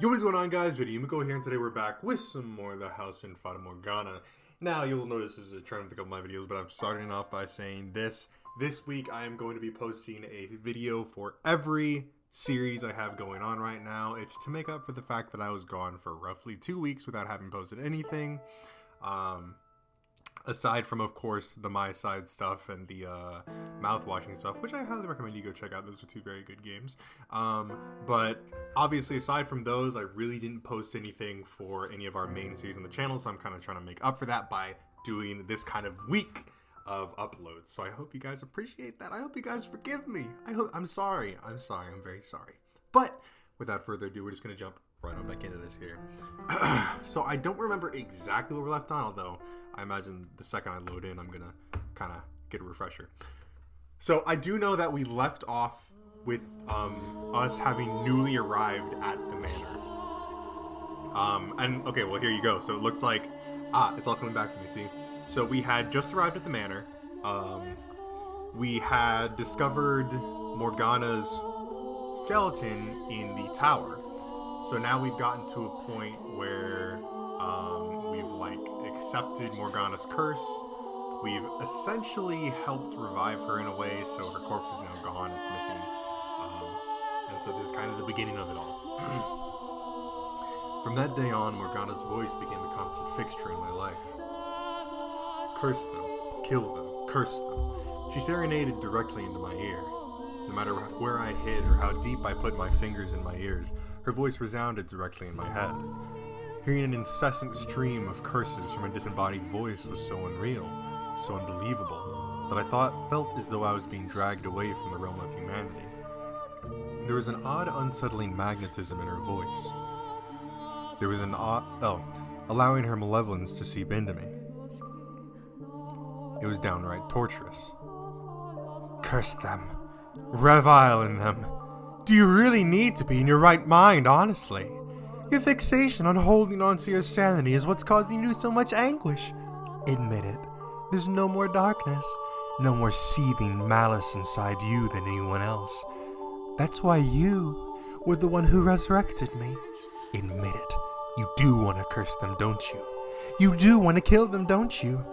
Yo, what is going on, guys? J.Yumeko here, and today we're back with some more of the house in Fata Morgana. Now, you'll notice this is a trend with a couple of my videos, but I'm starting off by saying this. This week, I am going to be posting a video for every series I have going on right now. It's to make up for the fact that I was gone for roughly 2 weeks without having posted anything. Aside from, of course, the My Side stuff and the mouth-washing stuff, which I highly recommend you go check out. Those are two very good games. But obviously, aside from those, I really didn't post anything for any of our main series on the channel, so I'm kind of trying to make up for that by doing this kind of week of uploads. So I hope you guys appreciate that. I hope you guys forgive me. I'm sorry. I'm very sorry. But without further ado, we're just going to jump right on back into this here. So I don't remember exactly where we left on, although I imagine the second I load in, I'm going to kind of get a refresher. So I do know that we left off with us having newly arrived at the manor. And okay, well, here you go. So it looks like, it's all coming back to me, see? So we had just arrived at the manor. We had discovered Morgana's skeleton in the tower. So now we've gotten to a point where we've accepted Morgana's curse. We've essentially helped revive her in a way, so her corpse is now gone, it's missing. And so this is kind of the beginning of it all. From that day on, Morgana's voice became a constant fixture in my life. Curse them, kill them, curse them. She serenaded directly into my ear. No matter where I hid or how deep I put my fingers in my ears, her voice resounded directly in my head. Hearing an incessant stream of curses from a disembodied voice was so unreal, so unbelievable, that I felt as though I was being dragged away from the realm of humanity. There was an odd, unsettling magnetism in her voice. There was allowing her malevolence to seep into me. It was downright torturous. Curse them. Revile in them. Do you really need to be in your right mind, honestly? Your fixation on holding on to your sanity is what's causing you so much anguish. Admit it. There's no more darkness, no more seething malice inside you than anyone else. That's why you were the one who resurrected me. Admit it. You do want to curse them, don't you? You do want to kill them, don't you?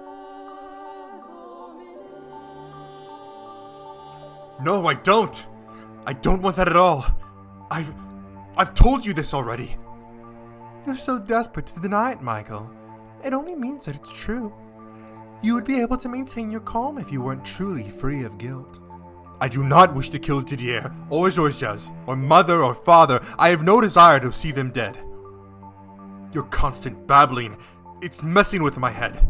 No, I don't. I don't want that at all. I've told you this already. You're so desperate to deny it, Michael. It only means that it's true. You would be able to maintain your calm if you weren't truly free of guilt. I do not wish to kill Didier, or Georges, or mother or father. I have no desire to see them dead. Your constant babbling, it's messing with my head.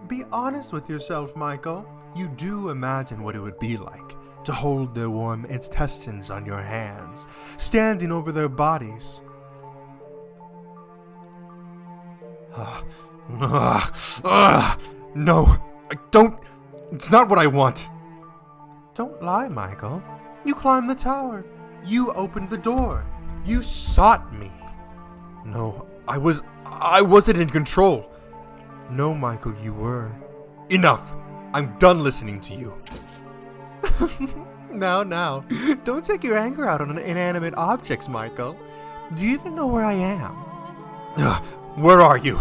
Be honest with yourself, Michael. You do imagine what it would be like to hold their warm intestines on your hands, standing over their bodies. No, I don't. It's not what I want. Don't lie, Michael. You climbed the tower. You opened the door. You sought me. No, I wasn't in control. No, Michael, you were. Enough. I'm done listening to you. Now, don't take your anger out on inanimate objects, Michael. Do you even know where I am? Where are you?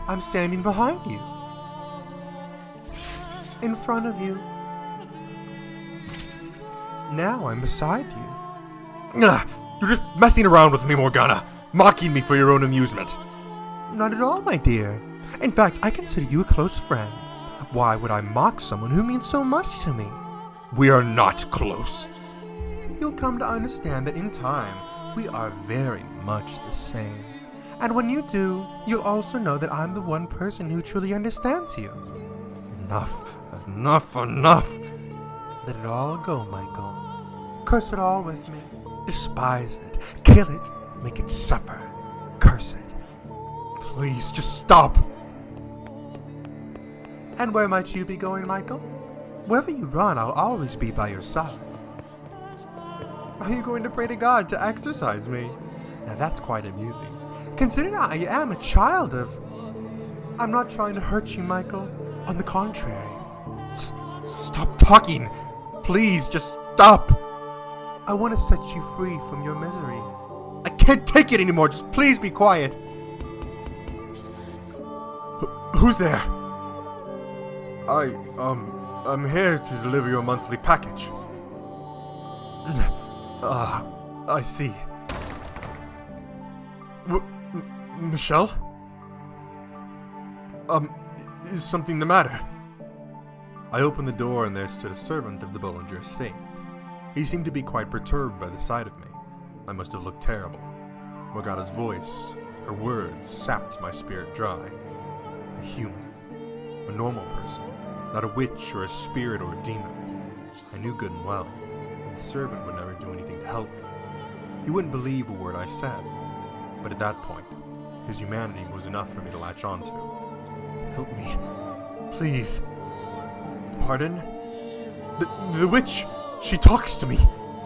I'm standing behind you. In front of you. Now I'm beside you. You're just messing around with me, Morgana, mocking me for your own amusement. Not at all, my dear. In fact, I consider you a close friend. Why would I mock someone who means so much to me? We are not close. You'll come to understand that in time, we are very much the same. And when you do, you'll also know that I'm the one person who truly understands you. Enough. Let it all go, Michael. Curse it all with me. Despise it. Kill it. Make it suffer. Curse it. Please, just stop. And where might you be going, Michael? Wherever you run, I'll always be by your side. Are you going to pray to God to exorcise me? Now that's quite amusing. Considering I am a child of... I'm not trying to hurt you, Michael. On the contrary. Stop talking. Please, just stop. I want to set you free from your misery. I can't. can't take it anymore. Just please be quiet. Who's there? I'm here to deliver your monthly package. I see. Michelle? Is something the matter? I opened the door and there stood a servant of the Bollinger estate. He seemed to be quite perturbed by the sight of me. I must have looked terrible. Morgana's voice, her words, sapped my spirit dry. A human. A normal person. Not a witch or a spirit or a demon. I knew good and well that the servant would never do anything to help me. He wouldn't believe a word I said. But at that point, his humanity was enough for me to latch onto. Help me. Please. Pardon? The witch! She talks to me!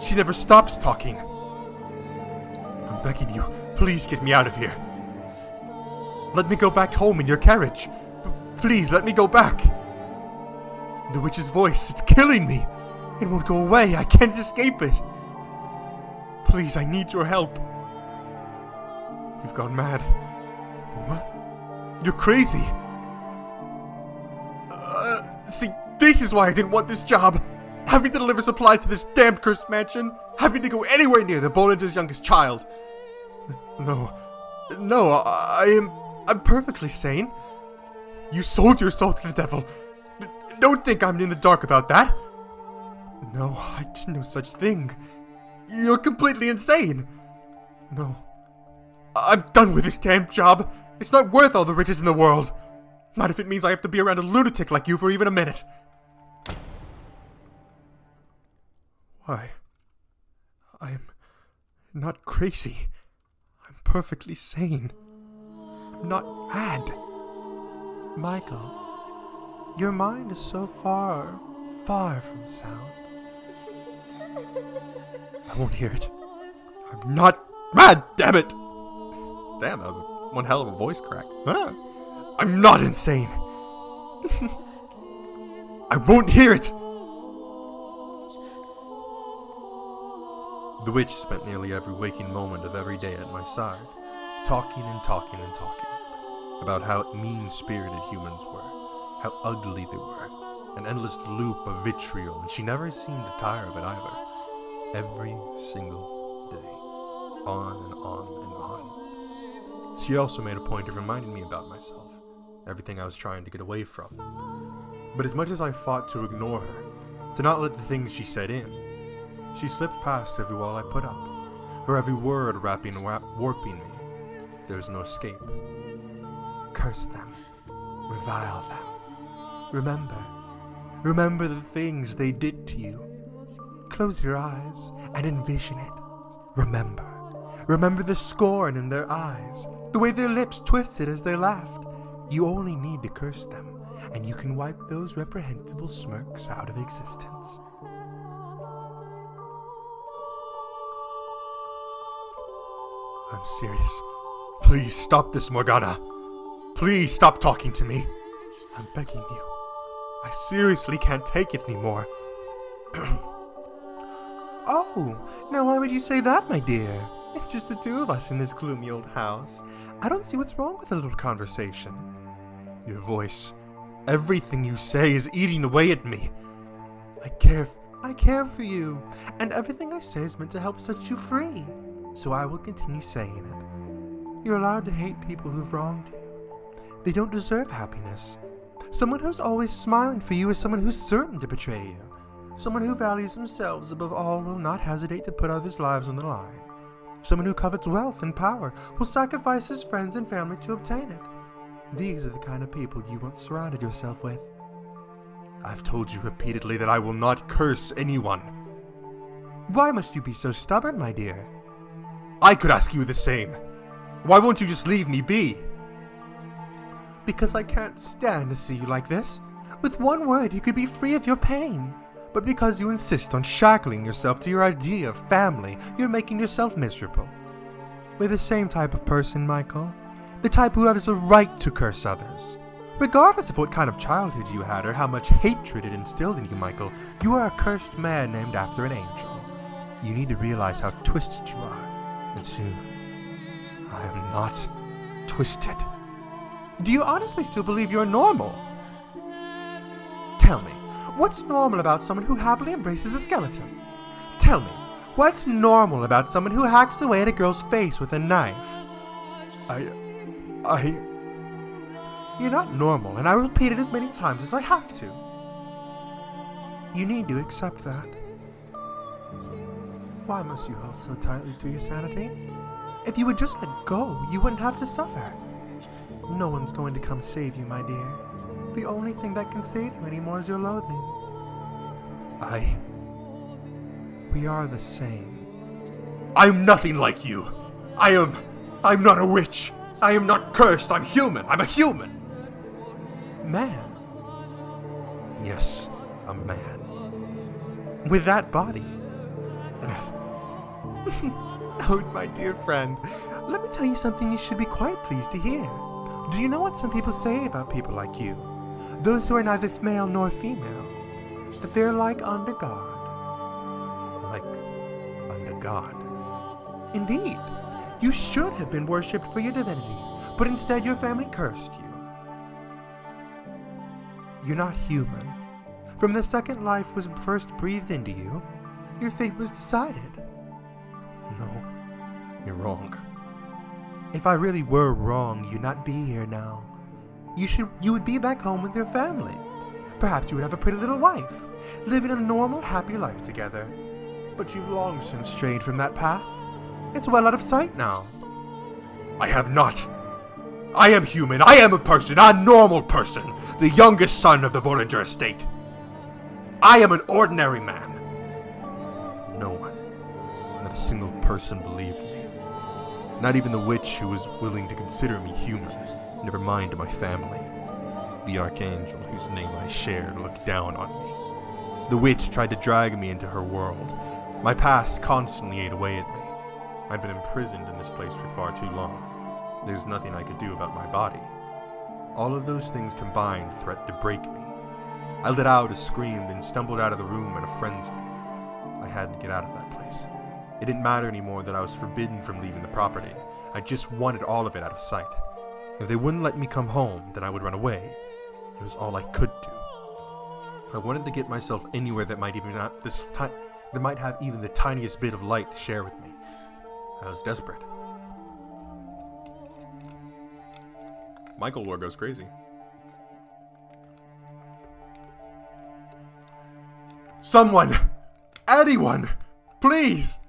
She never stops talking! I'm begging you, please get me out of here. Let me go back home in your carriage. Please, let me go back. The witch's voice, it's killing me. It won't go away, I can't escape it. Please, I need your help. You've gone mad. What? You're crazy. See, this is why I didn't want this job. Having to deliver supplies to this damned cursed mansion. Having to go anywhere near the Bollinger's youngest child. No, I'm perfectly sane. You sold your soul to the devil. Don't think I'm in the dark about that. No, I did no such thing. You're completely insane. No, I'm done with this damn job. It's not worth all the riches in the world. Not if it means I have to be around a lunatic like you for even a minute. Why? I'm not crazy. I'm perfectly sane. I'm not mad. Michael, your mind is so far, far from sound. I won't hear it. I'm not mad, damn it! Damn, that was one hell of a voice crack. Huh? I'm not insane. I won't hear it. The witch spent nearly every waking moment of every day at my side, talking and talking and talking, about how mean-spirited humans were, how ugly they were, an endless loop of vitriol, and she never seemed to tire of it either. Every single day, on and on and on. She also made a point of reminding me about myself, everything I was trying to get away from. But as much as I fought to ignore her, to not let the things she said in, she slipped past every wall I put up, her every word warping me. There was no escape. Curse them. Revile them. Remember the things they did to you. Close your eyes and envision it. Remember the scorn in their eyes, the way their lips twisted as they laughed. You only need to curse them, and you can wipe those reprehensible smirks out of existence. I'm serious. Please stop this, Morgana. Please stop talking to me. I'm begging you. I seriously can't take it anymore. Oh, now why would you say that, my dear? It's just the two of us in this gloomy old house. I don't see what's wrong with a little conversation. Your voice, everything you say is eating away at me. I care for you, and everything I say is meant to help set you free. So I will continue saying it. You're allowed to hate people who've wronged you. They don't deserve happiness. Someone who's always smiling for you is someone who's certain to betray you. Someone who values themselves above all will not hesitate to put others' lives on the line. Someone who covets wealth and power will sacrifice his friends and family to obtain it. These are the kind of people you once surrounded yourself with. I've told you repeatedly that I will not curse anyone. Why must you be so stubborn, my dear? I could ask you the same. Why won't you just leave me be? Because I can't stand to see you like this. With one word, you could be free of your pain. But because you insist on shackling yourself to your idea of family, you're making yourself miserable. We're the same type of person, Michael. The type who has a right to curse others. Regardless of what kind of childhood you had or how much hatred it instilled in you, Michael, you are a cursed man named after an angel. You need to realize how twisted you are, and soon. not twisted. Do you honestly still believe you're normal? Tell me, what's normal about someone who happily embraces a skeleton? Tell me, what's normal about someone who hacks away at a girl's face with a knife? You're not normal, and I will repeat it as many times as I have to. You need to accept that. Why must you hold so tightly to your sanity? If you would just let go, you wouldn't have to suffer. No one's going to come save you, my dear. The only thing that can save you anymore is your loathing. We are the same. I'm nothing like you. I'm not a witch. I am not cursed. I'm human. I'm a human. Man. Yes, a man. With that body. Oh, my dear friend, let me tell you something you should be quite pleased to hear. Do you know what some people say about people like you? Those who are neither male nor female. That they're like under God. Like under God. Indeed, you should have been worshipped for your divinity, but instead your family cursed you. You're not human. From the second life was first breathed into you, your fate was decided. No, you're wrong. If I really were wrong, you'd not be here now. You would be back home with your family. Perhaps you would have a pretty little wife, living a normal, happy life together. But you've long since strayed from that path. It's well out of sight now. I have not. I am human. I am a person, a normal person, the youngest son of the Bollinger estate. I am an ordinary man. No one, not a single person believed me. Not even the witch who was willing to consider me human, never mind my family. The archangel whose name I shared looked down on me. The witch tried to drag me into her world. My past constantly ate away at me. I'd been imprisoned in this place for far too long. There's nothing I could do about my body. All of those things combined threatened to break me. I let out a scream and stumbled out of the room in a frenzy. I had to get out of that place. It didn't matter anymore that I was forbidden from leaving the property. I just wanted all of it out of sight. If they wouldn't let me come home, then I would run away. It was all I could do. I wanted to get myself anywhere that might have even the tiniest bit of light to share with me. I was desperate. Michael War goes crazy. Someone! Anyone! Please!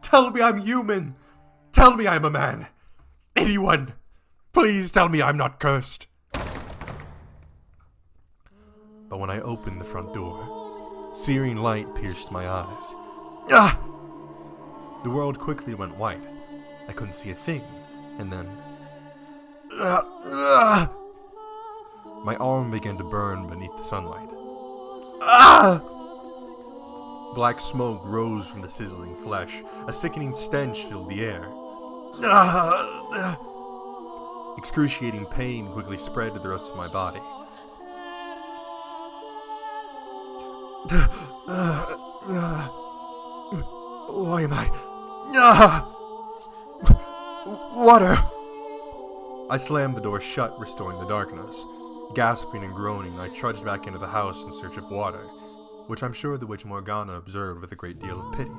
Tell me I'm human! Tell me I'm a man! Anyone! Please tell me I'm not cursed! But when I opened the front door, searing light pierced my eyes. Ah! The world quickly went white. I couldn't see a thing, and then... my arm began to burn beneath the sunlight. Black smoke rose from the sizzling flesh. A sickening stench filled the air. Excruciating pain quickly spread to the rest of my body. Why am I... Water! I slammed the door shut, restoring the darkness. Gasping and groaning, I trudged back into the house in search of water, which I'm sure the witch Morgana observed with a great deal of pity.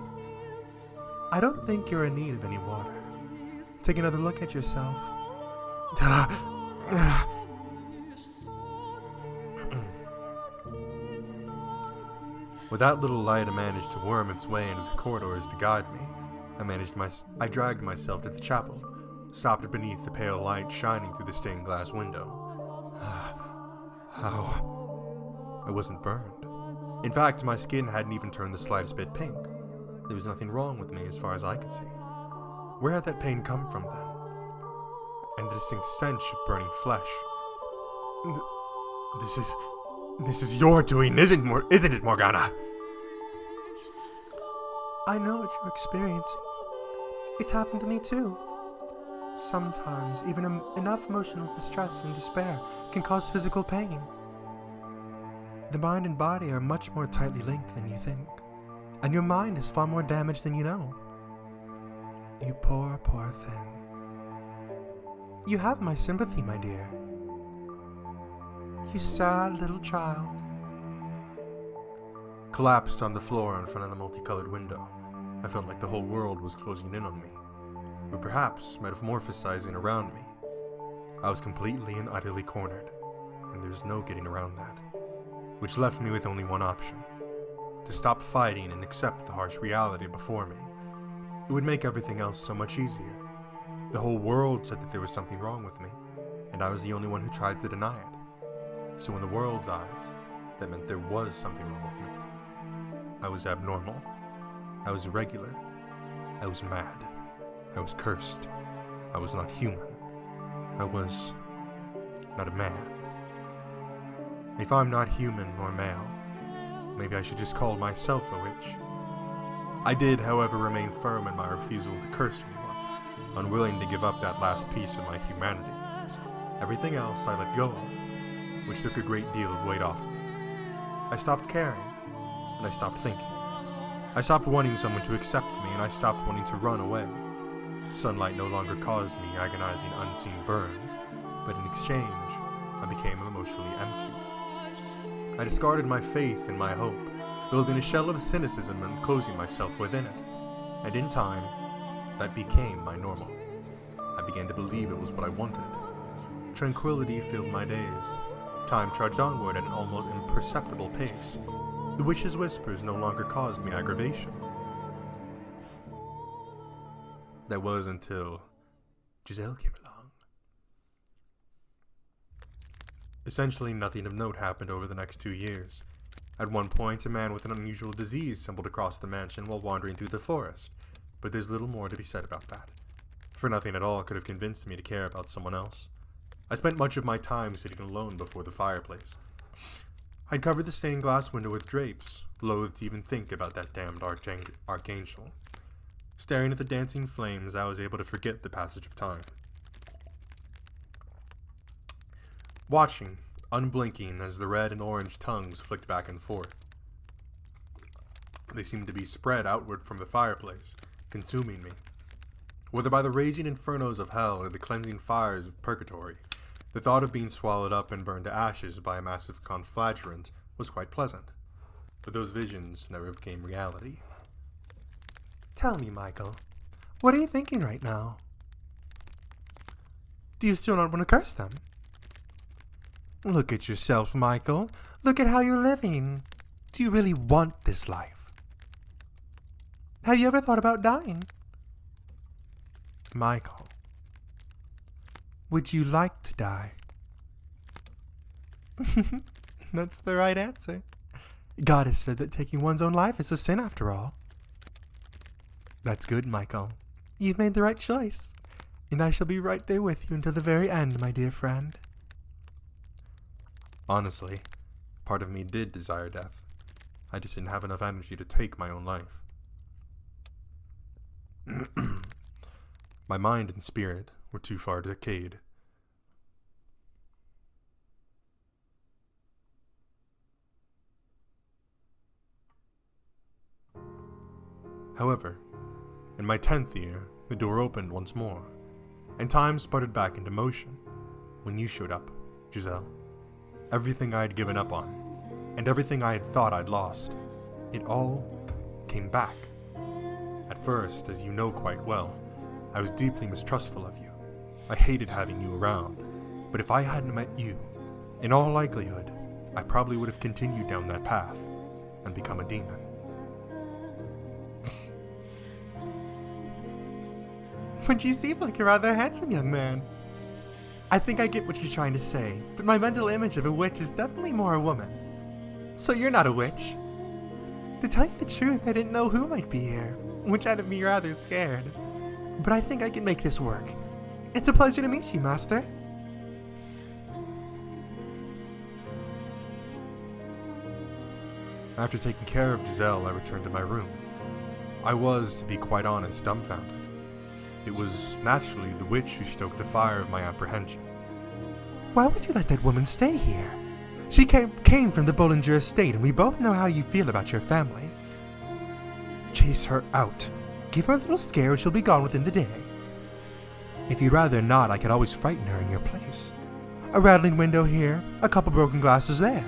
I don't think you're in need of any water. Take another look at yourself. With that little light, I managed to worm its way into the corridors to guide me. I dragged myself to the chapel, stopped beneath the pale light shining through the stained glass window. How? I wasn't burned. In fact, my skin hadn't even turned the slightest bit pink. There was nothing wrong with me as far as I could see. Where had that pain come from then? And the distinct stench of burning flesh. This is your doing, isn't it, Morgana? I know what you're experiencing. It's happened to me too. Sometimes, even enough emotional distress and despair can cause physical pain. The mind and body are much more tightly linked than you think, and your mind is far more damaged than you know. You poor, poor thing. You have my sympathy, my dear. You sad little child. Collapsed on the floor in front of the multicolored window, I felt like the whole world was closing in on me, or perhaps metamorphosizing around me. I was completely and utterly cornered, and there's no getting around that, which left me with only one option: to stop fighting and accept the harsh reality before me. It would make everything else so much easier. The whole world said that there was something wrong with me, and I was the only one who tried to deny it. So in the world's eyes, that meant there was something wrong with me. I was abnormal. I was irregular. I was mad. I was cursed. I was not human. I was not a man. If I'm not human nor male, maybe I should just call myself a witch. I did, however, remain firm in my refusal to curse anyone, unwilling to give up that last piece of my humanity. Everything else I let go of, which took a great deal of weight off me. I stopped caring, and I stopped thinking. I stopped wanting someone to accept me, and I stopped wanting to run away. Sunlight no longer caused me agonizing unseen burns, but in exchange, I became emotionally empty. I discarded my faith and my hope, building a shell of cynicism and closing myself within it. And in time, that became my normal. I began to believe it was what I wanted. Tranquility filled my days. Time trudged onward at an almost imperceptible pace. The witch's whispers no longer caused me aggravation. That was until Giselle came along. Essentially, nothing of note happened over the next 2 years. At one point, a man with an unusual disease stumbled across the mansion while wandering through the forest, but there's little more to be said about that, for nothing at all could have convinced me to care about someone else. I spent much of my time sitting alone before the fireplace. I'd covered the stained glass window with drapes, loath to even think about that damned archangel. Staring at the dancing flames, I was able to forget the passage of time. Watching, unblinking, as the red and orange tongues flicked back and forth. They seemed to be spread outward from the fireplace, consuming me. Whether by the raging infernos of hell or the cleansing fires of purgatory, the thought of being swallowed up and burned to ashes by a massive conflagrant was quite pleasant. But those visions never became reality. Tell me, Michael, what are you thinking right now? Do you still not want to curse them? Look at yourself, Michael. Look at how you're living. Do you really want this life? Have you ever thought about dying? Michael, would you like to die? That's the right answer. God has said that taking one's own life is a sin after all. That's good, Michael. You've made the right choice, and I shall be right there with you until the very end, my dear friend. Honestly, part of me did desire death. I just didn't have enough energy to take my own life. My mind and spirit were too far decayed. However, in my 10th year, the door opened once more, and time sputtered back into motion when you showed up, Giselle. Everything I had given up on, and everything I had thought I'd lost, it all came back. At first, as you know quite well, I was deeply mistrustful of you. I hated having you around, but if I hadn't met you, in all likelihood, I probably would have continued down that path and become a demon. But you seem like a rather handsome young man. I think I get what you're trying to say, but my mental image of a witch is definitely more a woman. So you're not a witch. To tell you the truth, I didn't know who might be here, which had me rather scared. But I think I can make this work. It's a pleasure to meet you, Master. After taking care of Giselle, I returned to my room. I was, to be quite honest, dumbfounded. It was naturally the witch who stoked the fire of my apprehension. Why would you let that woman stay here? She came from the Bollinger estate, and we both know how you feel about your family. Chase her out. Give her a little scare and she'll be gone within the day. If you'd rather not, I could always frighten her in your place. A rattling window here, a couple broken glasses there.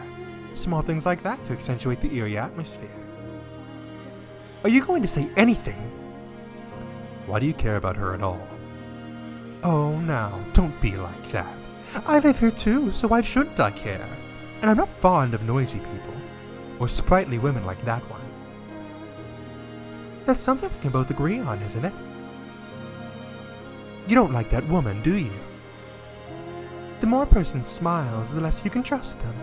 Small things like that to accentuate the eerie atmosphere. Are you going to say anything? Why do you care about her at all? Oh, now, don't be like that. I live here too, so why shouldn't I care? And I'm not fond of noisy people, or sprightly women like that one. That's something we can both agree on, isn't it? You don't like that woman, do you? The more a person smiles, the less you can trust them.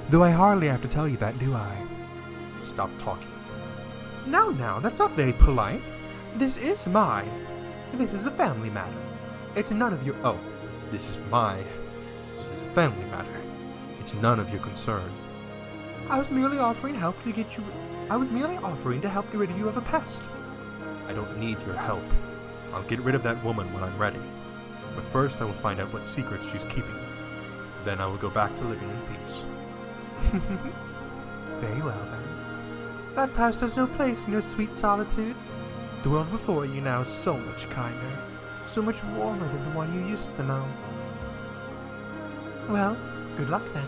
Though I hardly have to tell you that, do I? Stop talking. Now, that's not very polite. This is a family matter. It's none of your... Oh, this is a family matter. It's none of your concern. I was merely offering to help get rid of you of a pest. I don't need your help. I'll get rid of that woman when I'm ready. But first I will find out what secrets she's keeping. Then I will go back to living in peace. Very well then. That past has no place in your sweet solitude. The world before you now is so much kinder, so much warmer than the one you used to know. Well, good luck then.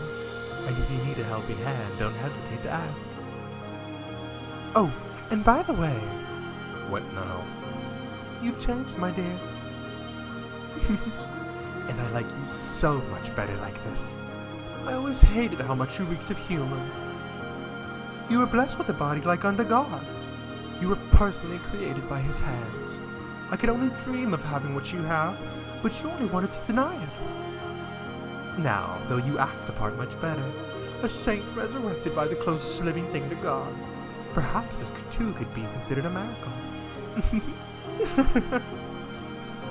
And if you need a helping hand, don't hesitate to ask. Oh, and by the way... What now? You've changed, my dear. And I like you so much better like this. I always hated how much you reeked of humor. You were blessed with a body like unto God. You were personally created by His hands. I could only dream of having what you have, but you only wanted to deny it. Now, though you act the part much better, a saint resurrected by the closest living thing to God, perhaps this too could be considered a miracle.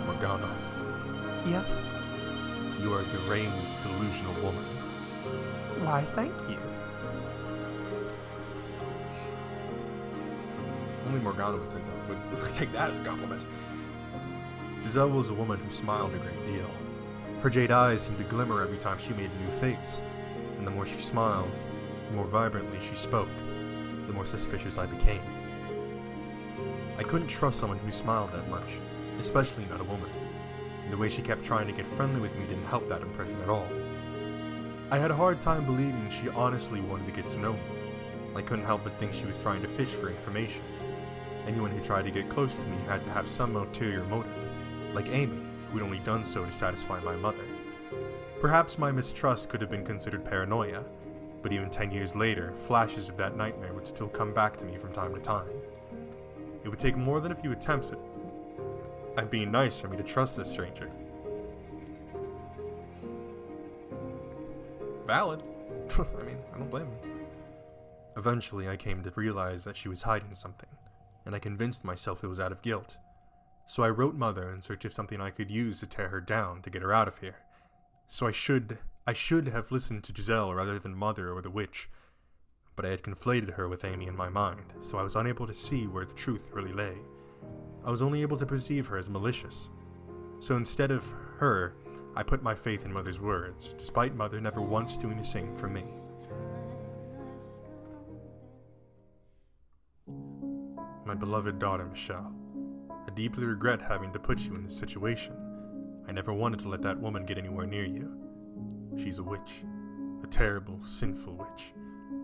Morgana. Yes? You are a deranged, delusional woman. Why, thank you. Only Morgana would say so, but take that as a compliment. Giselle was a woman who smiled a great deal. Her jade eyes seemed to glimmer every time she made a new face, and the more she smiled, the more vibrantly she spoke, the more suspicious I became. I couldn't trust someone who smiled that much, especially not a woman, and the way she kept trying to get friendly with me didn't help that impression at all. I had a hard time believing she honestly wanted to get to know me. I couldn't help but think she was trying to fish for information. Anyone who tried to get close to me had to have some ulterior motive, like Amy, who'd only done so to satisfy my mother. Perhaps my mistrust could have been considered paranoia, but even 10 years later, flashes of that nightmare would still come back to me from time to time. It would take more than a few attempts at being nice for me to trust this stranger. Valid. I mean, I don't blame him. Eventually, I came to realize that she was hiding something, and I convinced myself it was out of guilt. So I wrote Mother in search of something I could use to tear her down to get her out of here. So I should have listened to Giselle rather than Mother or the witch, but I had conflated her with Amy in my mind, so I was unable to see where the truth really lay. I was only able to perceive her as malicious. So instead of her, I put my faith in Mother's words, despite Mother never once doing the same for me. My beloved daughter, Michelle, I deeply regret having to put you in this situation. I never wanted to let that woman get anywhere near you. She's a witch. A terrible, sinful witch.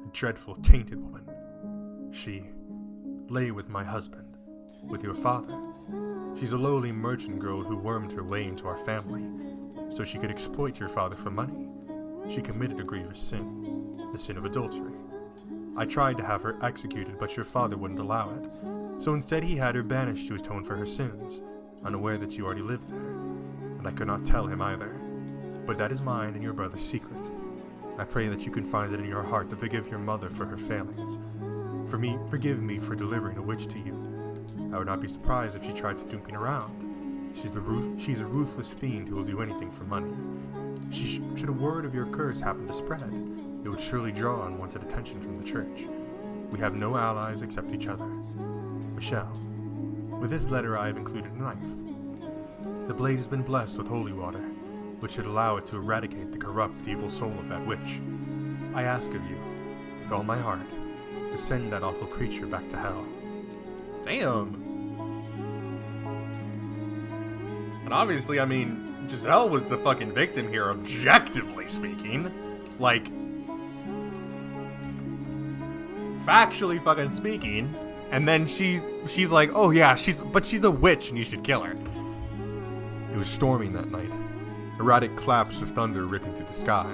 A dreadful, tainted woman. She lay with my husband, with your father. She's a lowly merchant girl who wormed her way into our family, so she could exploit your father for money. She committed a grievous sin, the sin of adultery. I tried to have her executed, but your father wouldn't allow it, so instead he had her banished to atone for her sins, unaware that you already lived there, and I could not tell him either. But that is mine and your brother's secret. I pray that you can find it in your heart to forgive your mother for her failings. Forgive me for delivering a witch to you. I would not be surprised if she tried snooping around. She's a ruthless fiend who will do anything for money. Should a word of your curse happen to spread, it would surely draw unwanted attention from the church. We have no allies except each other. Michelle, with this letter I have included a knife. The blade has been blessed with holy water, which should allow it to eradicate the corrupt, evil soul of that witch. I ask of you, with all my heart, to send that awful creature back to hell. Damn! And obviously, I mean, Giselle was the fucking victim here, objectively speaking. Like, factually fucking speaking. And then she's like, oh yeah, she's a witch and you should kill her. It was storming that night. Erratic claps of thunder ripping through the sky.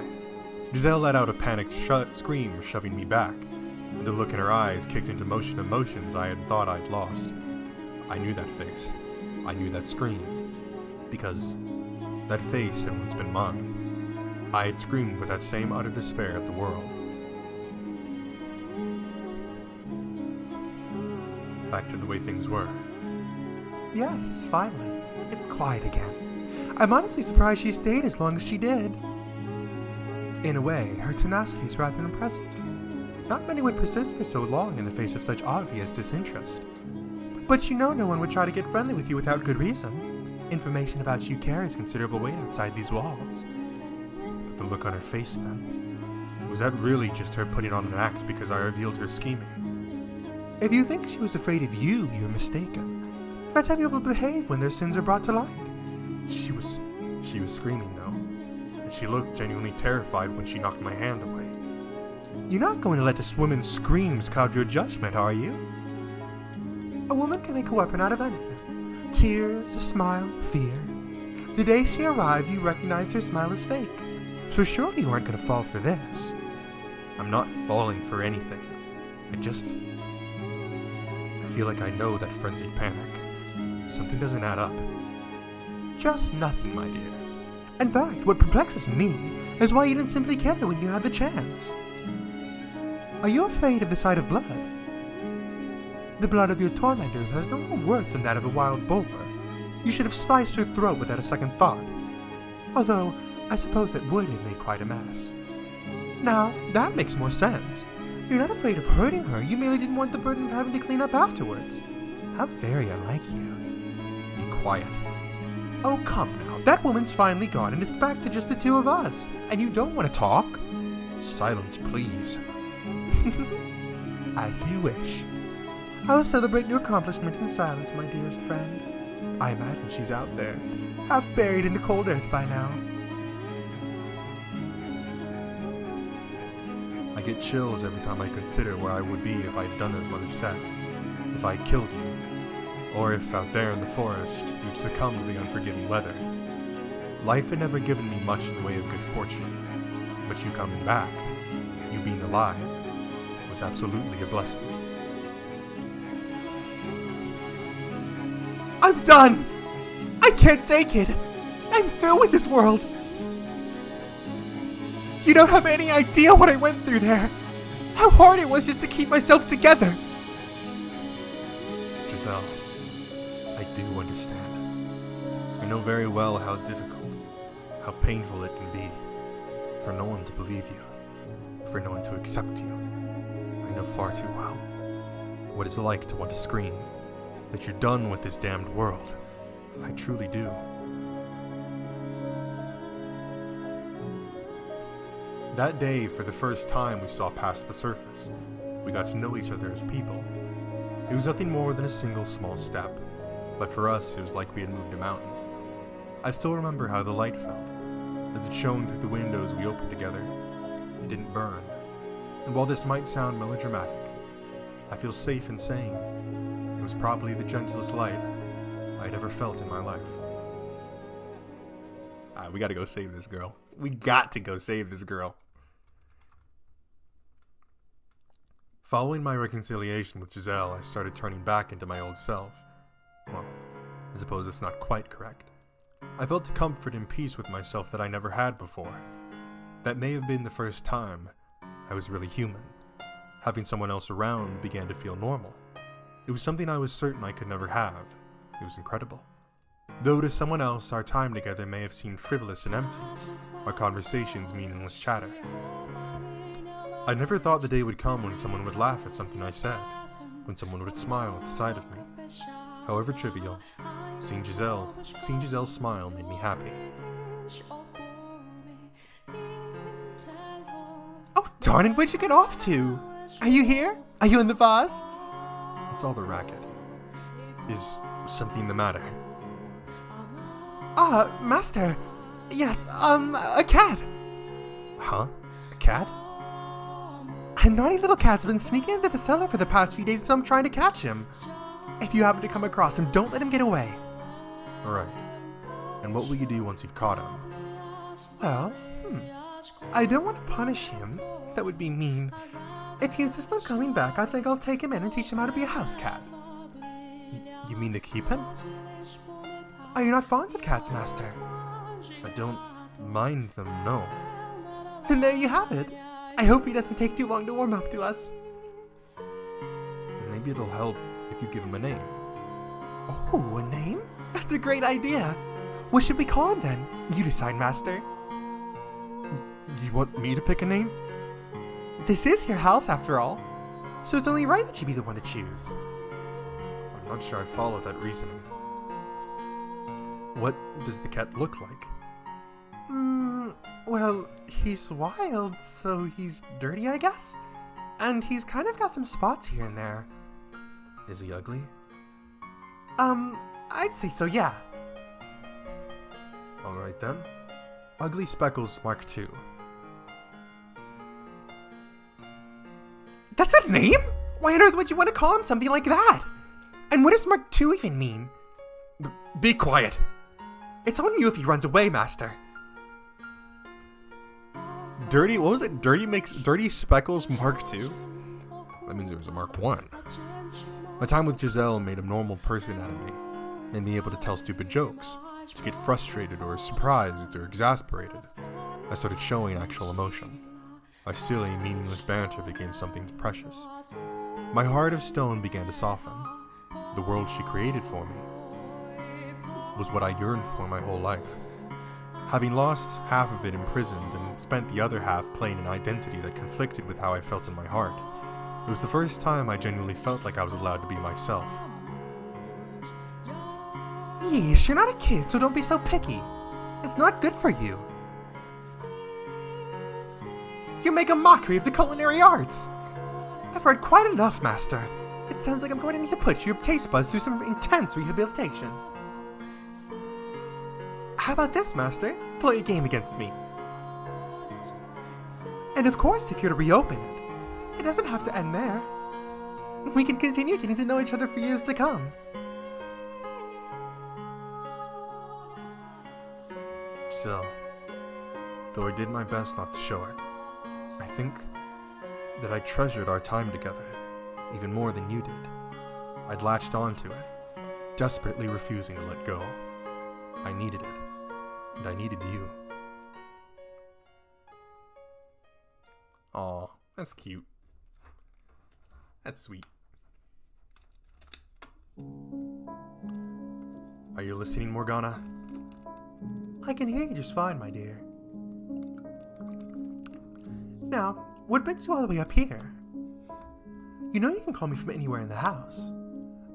Giselle let out a panicked scream, shoving me back. And the look in her eyes kicked into motion emotions I had thought I'd lost. I knew that face. I knew that scream. Because that face had once been mine. I had screamed with that same utter despair at the world. Back to the way things were. Yes, finally. It's quiet again. I'm honestly surprised she stayed as long as she did. In a way, her tenacity is rather impressive. Not many would persist for so long in the face of such obvious disinterest. But you know no one would try to get friendly with you without good reason. Information about you carries considerable weight outside these walls. But the look on her face then. Was that really just her putting on an act because I revealed her scheming? If you think she was afraid of you, you're mistaken. That's how people behave when their sins are brought to light. She was screaming though. And she looked genuinely terrified when she knocked my hand away. You're not going to let this woman's screams cloud your judgment, are you? A woman can make a weapon out of anything. Tears, a smile, fear. The day she arrived, you recognized her smile as fake. So surely you aren't going to fall for this. I'm not falling for anything. I feel like I know that frenzied panic. Something doesn't add up. Just nothing, my dear. In fact, what perplexes me is why you didn't simply kill her when you had the chance. Are you afraid of the sight of blood? The blood of your tormentors has no more worth than that of a wild boar. You should have sliced her throat without a second thought. Although, I suppose that would have made quite a mess. Now, that makes more sense. You're not afraid of hurting her, you merely didn't want the burden of having to clean up afterwards. How very unlike you. Be quiet. Oh, come now. That woman's finally gone and it's back to just the two of us. And you don't want to talk? Silence, please. As you wish. I will celebrate your accomplishment in silence, my dearest friend. I imagine she's out there, half buried in the cold earth by now. I get chills every time I consider where I would be if I'd done as Mother said. If I'd killed you. Or if out there in the forest, you'd succumb to the unforgiving weather. Life had never given me much in the way of good fortune. But you coming back, you being alive, was absolutely a blessing. I'm done! I can't take it! I'm through with this world! You don't have any idea what I went through there! How hard it was just to keep myself together! Giselle, I do understand. I know very well how difficult, how painful it can be for no one to believe you, for no one to accept you. I know far too well what it's like to want to scream that you're done with this damned world. I truly do. That day, for the first time, we saw past the surface. We got to know each other as people. It was nothing more than a single small step, but for us, it was like we had moved a mountain. I still remember how the light felt, as it shone through the windows we opened together. It didn't burn. And while this might sound melodramatic, I feel safe in saying it was probably the gentlest light I'd ever felt in my life. Alright, we gotta go save this girl. We got to go save this girl. Following my reconciliation with Giselle, I started turning back into my old self. Well, I suppose it's not quite correct. I felt comfort and peace with myself that I never had before. That may have been the first time I was really human. Having someone else around began to feel normal. It was something I was certain I could never have. It was incredible. Though to someone else, our time together may have seemed frivolous and empty, our conversations meaningless chatter. I never thought the day would come when someone would laugh at something I said, when someone would smile at the sight of me. However trivial, seeing Giselle's smile made me happy. Oh darn it, where'd you get off to? Are you here? Are you in the vase? What's all the racket? Is something the matter? Master. Yes, a cat. Huh? A cat? A naughty little cat's been sneaking into the cellar for the past few days, so I'm trying to catch him. If you happen to come across him, don't let him get away. Alright. And what will you do once you've caught him? Well, I don't want to punish him. That would be mean. If he insists on coming back, I think I'll take him in and teach him how to be a house cat. You mean to keep him? Are you not fond of cats, Master? I don't mind them, no. Then there you have it. I hope he doesn't take too long to warm up to us. Maybe it'll help if you give him a name. Oh, a name? That's a great idea. What should we call him then? You decide, Master. You want me to pick a name? This is your house, after all. So it's only right that you be the one to choose. I'm not sure I follow that reasoning. What does the cat look like? Well, he's wild, so he's dirty, I guess? And he's kind of got some spots here and there. Is he ugly? I'd say so, yeah. Alright then. Ugly Speckles Mark II. That's a name? Why on earth would you want to call him something like that? And what does Mark II even mean? Be quiet! It's on you if he runs away, Master. What was it? Dirty Speckles Mark II? That means there was a Mark I. My time with Giselle made a normal person out of me. Made me able to tell stupid jokes, to get frustrated or surprised or exasperated. I started showing actual emotion. My silly, meaningless banter became something precious. My heart of stone began to soften. The world she created for me was what I yearned for my whole life. Having lost half of it imprisoned and spent the other half playing an identity that conflicted with how I felt in my heart, it was the first time I genuinely felt like I was allowed to be myself. Yeesh, you're not a kid, so don't be so picky. It's not good for you. You make a mockery of the culinary arts. I've heard quite enough, Master. It sounds like I'm going to need to put your taste buds through some intense rehabilitation. How about this, Master? Play a game against me. And of course, if you're to reopen it, it doesn't have to end there. We can continue getting to know each other for years to come. So, though I did my best not to show it, I think that I treasured our time together even more than you did. I'd latched onto it, desperately refusing to let go. I needed it, and I needed you. Aw, that's cute. That's sweet. Are you listening, Morgana? I can hear you just fine, my dear. Now, what brings you all the way up here? You know you can call me from anywhere in the house.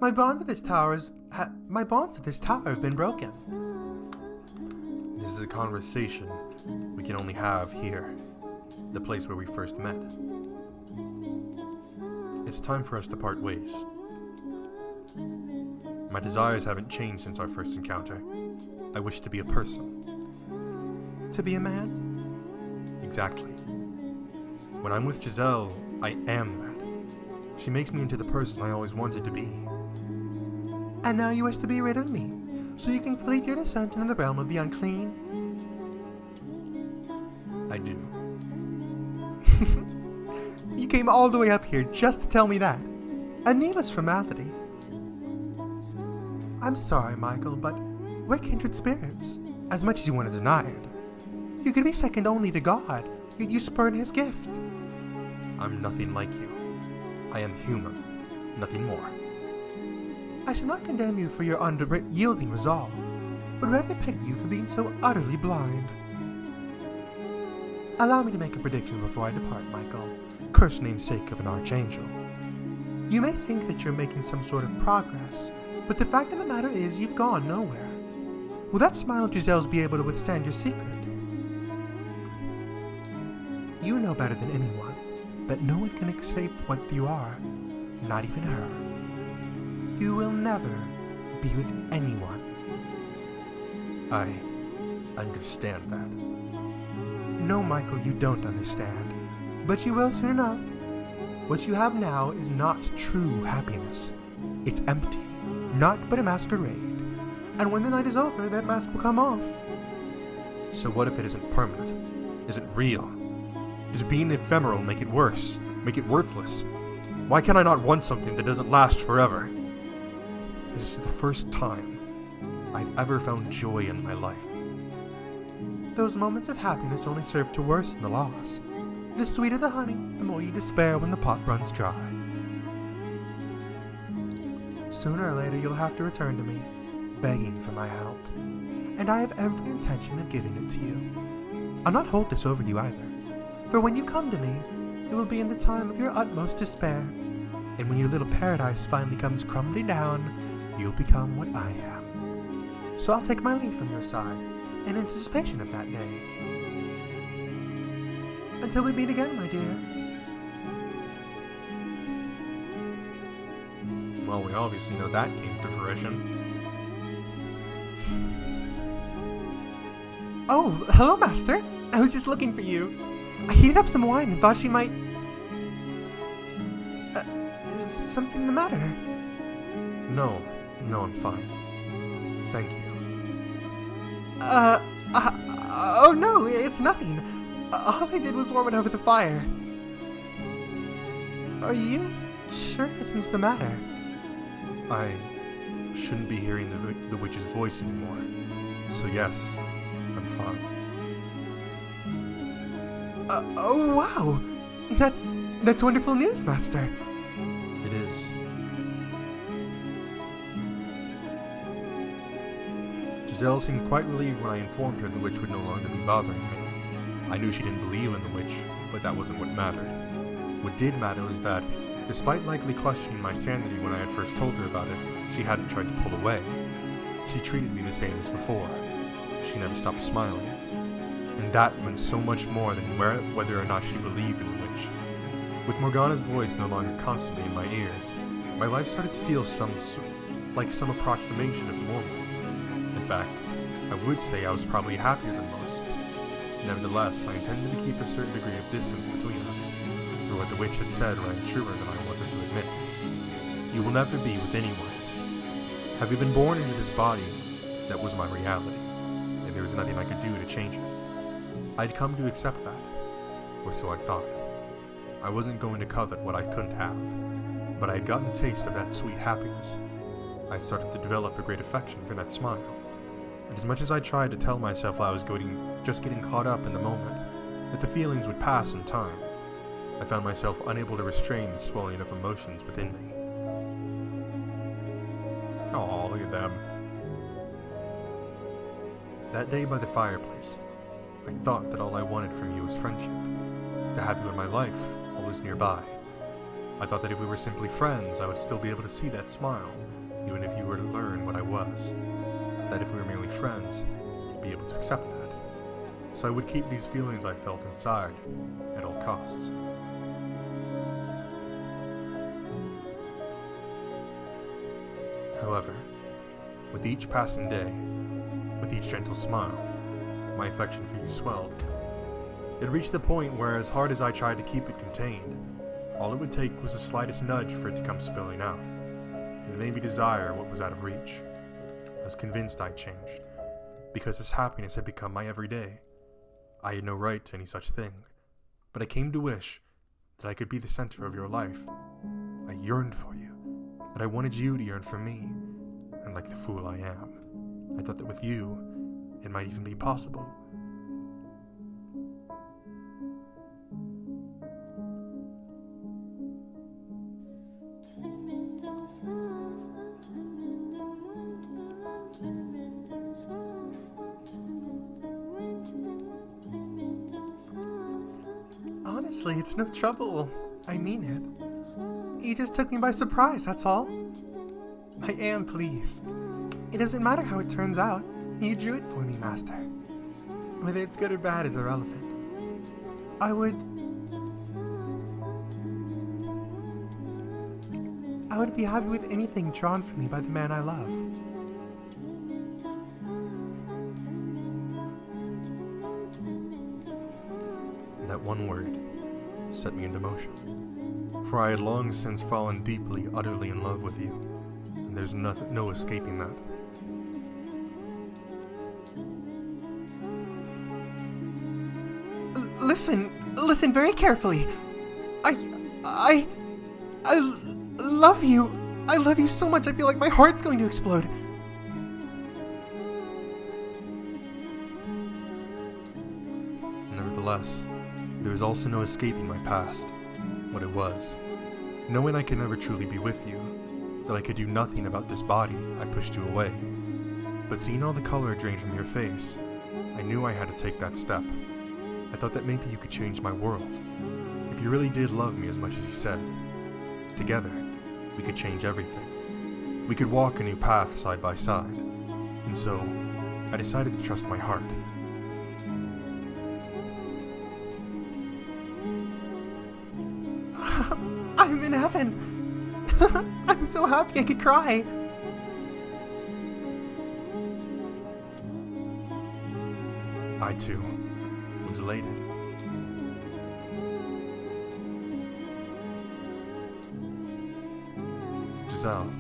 My bonds with this tower have been broken. This is a conversation we can only have here, the place where we first met. It's time for us to part ways. My desires haven't changed since our first encounter. I wish to be a person. To be a man? Exactly. When I'm with Giselle, I am that. She makes me into the person I always wanted to be. And now you wish to be rid of me, so you can complete your descent into the realm of the unclean? I do. You came all the way up here just to tell me that. A needless formality. I'm sorry, Michael, but we're kindred spirits, as much as you want to deny it. You could be second only to God, yet you spurn his gift. I'm nothing like you. I am human, nothing more. I shall not condemn you for your unyielding resolve, but rather pity you for being so utterly blind. Allow me to make a prediction before I depart, Michael, cursed namesake of an archangel. You may think that you're making some sort of progress, but the fact of the matter is you've gone nowhere. Will that smile of Giselle's be able to withstand your secret? You know better than anyone that no one can escape what you are, not even her. You will never be with anyone. I understand that. No, Michael, you don't understand. But you will soon enough. What you have now is not true happiness. It's empty, naught but a masquerade. And when the night is over, that mask will come off. So what if it isn't permanent? Isn't real? Does being ephemeral make it worse? Make it worthless? Why can I not want something that doesn't last forever? This is the first time I've ever found joy in my life. Those moments of happiness only serve to worsen the loss. The sweeter the honey, the more you despair when the pot runs dry. Sooner or later you'll have to return to me, begging for my help. And I have every intention of giving it to you. I'll not hold this over you either, for when you come to me, it will be in the time of your utmost despair. And when your little paradise finally comes crumbling down, you'll become what I am. So I'll take my leave from your side, in anticipation of that day. Until we meet again, my dear. Well, we obviously know that came to fruition. Oh, hello, Master. I was just looking for you. I heated up some wine and thought she might... Is something the matter? No, I'm fine. Thank you. Oh no, it's nothing. All I did was warm it over the fire. Are you sure nothing's the matter? I shouldn't be hearing the witch's voice anymore. So yes, I'm fine. Oh wow, that's wonderful news, Master. It is. Giselle seemed quite relieved when I informed her the witch would no longer be bothering me. I knew she didn't believe in the witch, but that wasn't what mattered. What did matter was that, despite likely questioning my sanity when I had first told her about it, she hadn't tried to pull away. She treated me the same as before. She never stopped smiling. And that meant so much more than whether or not she believed in the witch. With Morgana's voice no longer constantly in my ears, my life started to feel some approximation of normal. In fact, I would say I was probably happier than most. Nevertheless, I intended to keep a certain degree of distance between us, for what the witch had said rang truer than I wanted to admit. You will never be with anyone. Having been born into this body, that was my reality, and there was nothing I could do to change it. I'd come to accept that, or so I'd thought. I wasn't going to covet what I couldn't have, but I had gotten a taste of that sweet happiness. I had started to develop a great affection for that smile. And as much as I tried to tell myself I was just getting caught up in the moment, that the feelings would pass in time, I found myself unable to restrain the swelling of emotions within me. Oh, look at them. That day by the fireplace, I thought that all I wanted from you was friendship, to have you in my life, always nearby. I thought that if we were simply friends, I would still be able to see that smile, even if you were to learn what I was. That if we were merely friends, you'd be able to accept that. So I would keep these feelings I felt inside, at all costs. However, with each passing day, with each gentle smile, my affection for you swelled. It reached the point where, as hard as I tried to keep it contained, all it would take was the slightest nudge for it to come spilling out, and it made me desire what was out of reach. I was convinced I'd changed, because this happiness had become my everyday. I had no right to any such thing, but I came to wish that I could be the center of your life. I yearned for you, and I wanted you to yearn for me, and like the fool I am, I thought that with you, it might even be possible. Honestly, it's no trouble. I mean it. You just took me by surprise, that's all. I am pleased. It doesn't matter how it turns out. You drew it for me, Master. Whether it's good or bad is irrelevant. I would be happy with anything drawn for me by the man I love. That one word set me into motion. For I had long since fallen deeply, utterly in love with you, and there's no escaping that. Listen very carefully. I love you. I love you so much, I feel like my heart's going to explode. Nevertheless, there is also no escaping my past, what it was. Knowing I could never truly be with you, that I could do nothing about this body, I pushed you away. But seeing all the color drain from your face, I knew I had to take that step. I thought that maybe you could change my world. If you really did love me as much as you said, together, we could change everything. We could walk a new path side by side. And so, I decided to trust my heart. I'm in heaven. I'm so happy I could cry. I, too, was elated. Giselle,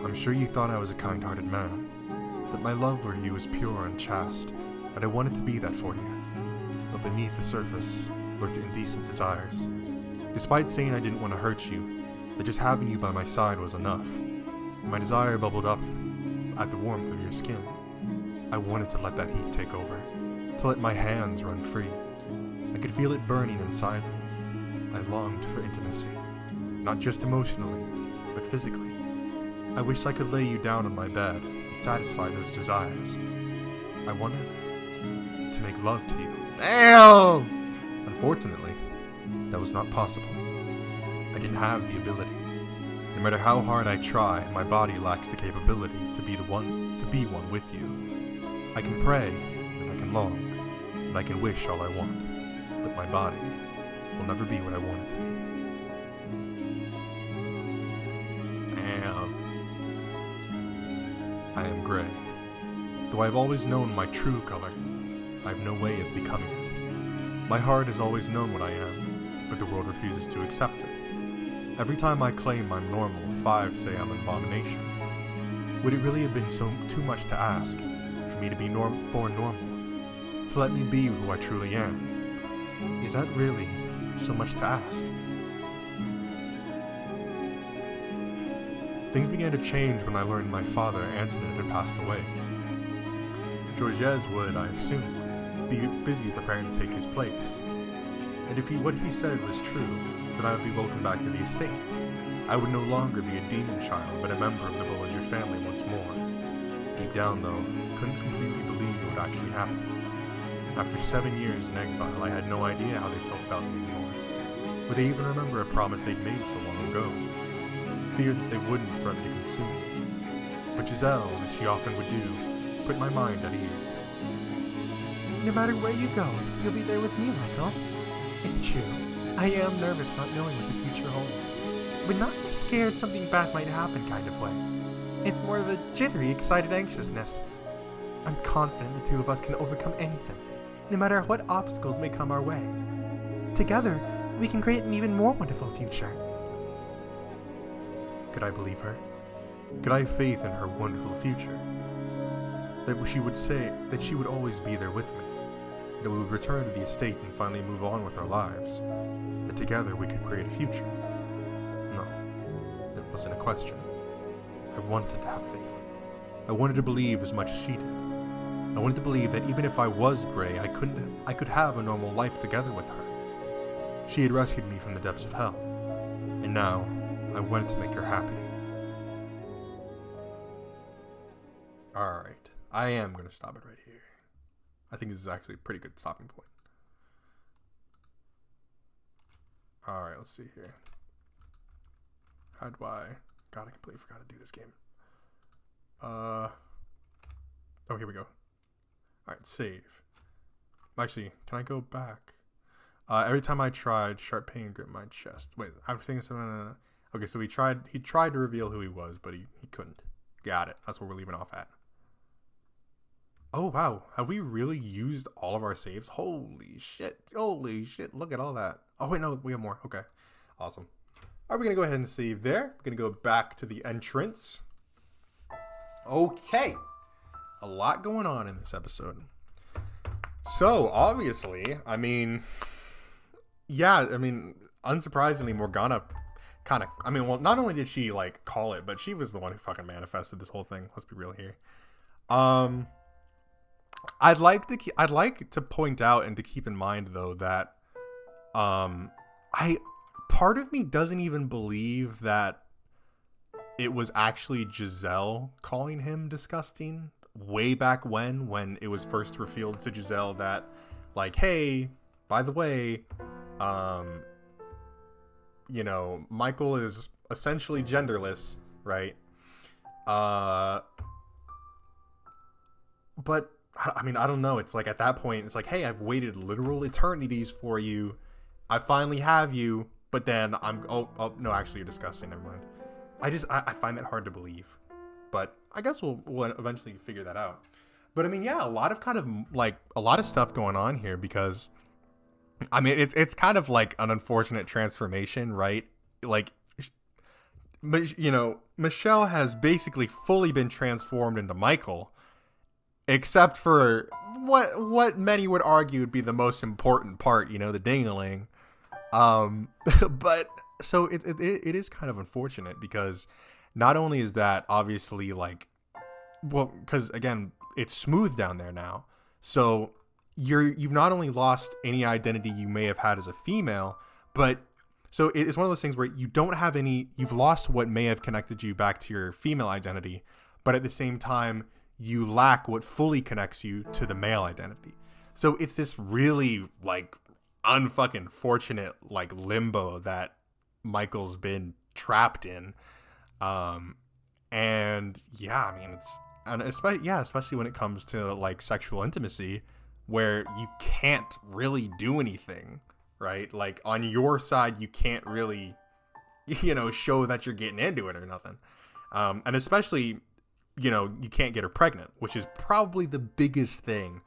I'm sure you thought I was a kind-hearted man, that my love for you was pure and chaste, and I wanted to be that for you. But beneath the surface lurked indecent desires. Despite saying I didn't want to hurt you, that just having you by my side was enough. My desire bubbled up at the warmth of your skin. I wanted to let that heat take over, to let my hands run free. I could feel it burning inside me. I longed for intimacy, not just emotionally, but physically. I wished I could lay you down on my bed and satisfy those desires. I wanted to make love to you. Damn! Unfortunately, that was not possible. I didn't have the ability. No matter how hard I try, my body lacks the capability to be one with you. I can pray, and I can long, and I can wish all I want, but my body will never be what I want it to be. I am gray. Though I have always known my true color, I have no way of becoming it. My heart has always known what I am, but the world refuses to accept it. Every time I claim I'm normal, 5 say I'm an abomination. Would it really have been too much to ask for me to be born normal? To let me be who I truly am? Is that really so much to ask? Things began to change when I learned my father, Antonin, had passed away. Georges would, I assumed, be busy preparing to take his place. And if what he said was true, then I would be welcomed back to the estate. I would no longer be a demon child, but a member of the Bollinger family once more. Deep down, though, I couldn't completely believe it would actually happen. After 7 years in exile, I had no idea how they felt about me anymore. Would they even remember a promise they'd made so long ago? Feared that they wouldn't threaten to consume me. But Giselle, as she often would do, put my mind at ease. No matter where you go, you'll be there with me, Michael. It's true. I am nervous not knowing what the future holds, but not scared something bad might happen kind of way. It's more of a jittery, excited anxiousness. I'm confident the two of us can overcome anything, no matter what obstacles may come our way. Together, we can create an even more wonderful future. Could I believe her? Could I have faith in her wonderful future? That she would say that she would always be there with me, that we would return to the estate and finally move on with our lives, that together we could create a future. No, that wasn't a question. I wanted to have faith. I wanted to believe as much as she did. I wanted to believe that even if I was gray, I could have a normal life together with her. She had rescued me from the depths of hell, and now I wanted to make her happy. Alright, I am going to stop it right here. I think this is actually a pretty good stopping point. Alright, let's see here. How do I... God, I completely forgot to do this game. Oh, here we go. Alright, save. Actually, can I go back? Every time I tried, sharp pain gripped my chest. Wait, I'm saying something... Okay, so he tried to reveal who he was, but he couldn't. Got it. That's where we're leaving off at. Oh, wow. Have we really used all of our saves? Holy shit. Holy shit. Look at all that. Oh, wait, no. We have more. Okay. Awesome. All right, we're going to go ahead and save there. We're going to go back to the entrance. Okay. A lot going on in this episode. So, obviously, I mean, unsurprisingly, Morgana well, not only did she, like, call it, but she was the one who fucking manifested this whole thing. Let's be real here. I'd like to point out and to keep in mind, though, that part of me doesn't even believe that it was actually Giselle calling him disgusting way back when it was first revealed to Giselle that, like, hey, by the way, Michael is essentially genderless, right? But I mean, I don't know. It's like at that point, it's like, hey, I've waited literal eternities for you. I finally have you. But then no, actually, you're disgusting. Never mind. I find that hard to believe. But I guess we'll eventually figure that out. But I mean, yeah, a lot of stuff going on here because, I mean, it's kind of like an unfortunate transformation, right? Like, Michelle has basically fully been transformed into Michael. Except for what many would argue would be the most important part, the ding-a-ling. But so it is kind of unfortunate because not only is that obviously because again, it's smooth down there now. So you've not only lost any identity you may have had as a female, but so it's one of those things where you've lost what may have connected you back to your female identity, but at the same time, you lack what fully connects you to the male identity. So it's this really unfucking fortunate limbo that Michael's been trapped in. And yeah, I mean especially when it comes to sexual intimacy where you can't really do anything, right? Like on your side you can't really show that you're getting into it or nothing. And especially you can't get her pregnant, which is probably the biggest thing,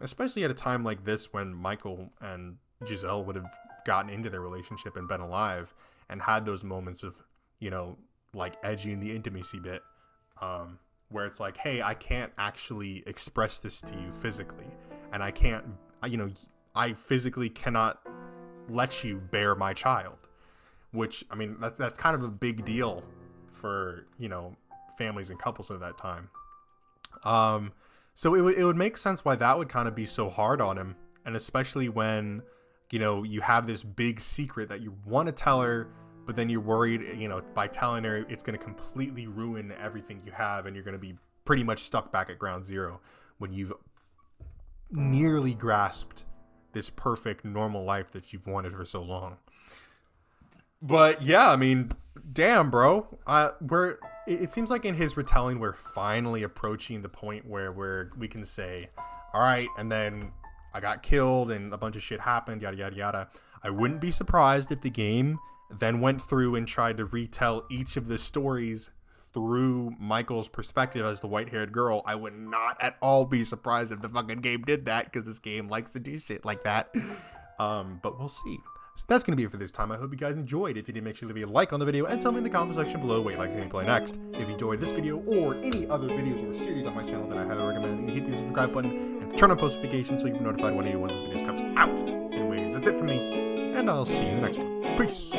especially at a time like this when Michael and Giselle would have gotten into their relationship and been alive and had those moments of, edging the intimacy bit, where it's like, hey, I can't actually express this to you physically, and I physically cannot let you bear my child, which, I mean, that's kind of a big deal for, families and couples at that time. So it would make sense why that would kind of be so hard on him, and especially when you have this big secret that you want to tell her, but then you're worried by telling her it's going to completely ruin everything you have, and you're going to be pretty much stuck back at ground zero when you've nearly grasped this perfect normal life that you've wanted for so long. But yeah, I mean, damn, bro. It seems like in his retelling, we're finally approaching the point where we can say, all right, and then I got killed and a bunch of shit happened, yada, yada, yada. I wouldn't be surprised if the game then went through and tried to retell each of the stories through Michael's perspective as the white-haired girl. I would not at all be surprised if the fucking game did that, because this game likes to do shit like that. But we'll see. So that's going to be it for this time. I hope you guys enjoyed. If you did, make sure to leave a like on the video and tell me in the comment section below what you'd like to see me play next. If you enjoyed this video or any other videos or series on my channel that I highly recommend, you hit the subscribe button and turn on post notifications so you'll be notified when any one of those videos comes out. Anyways, that's it from me, and I'll see you in the next one. Peace!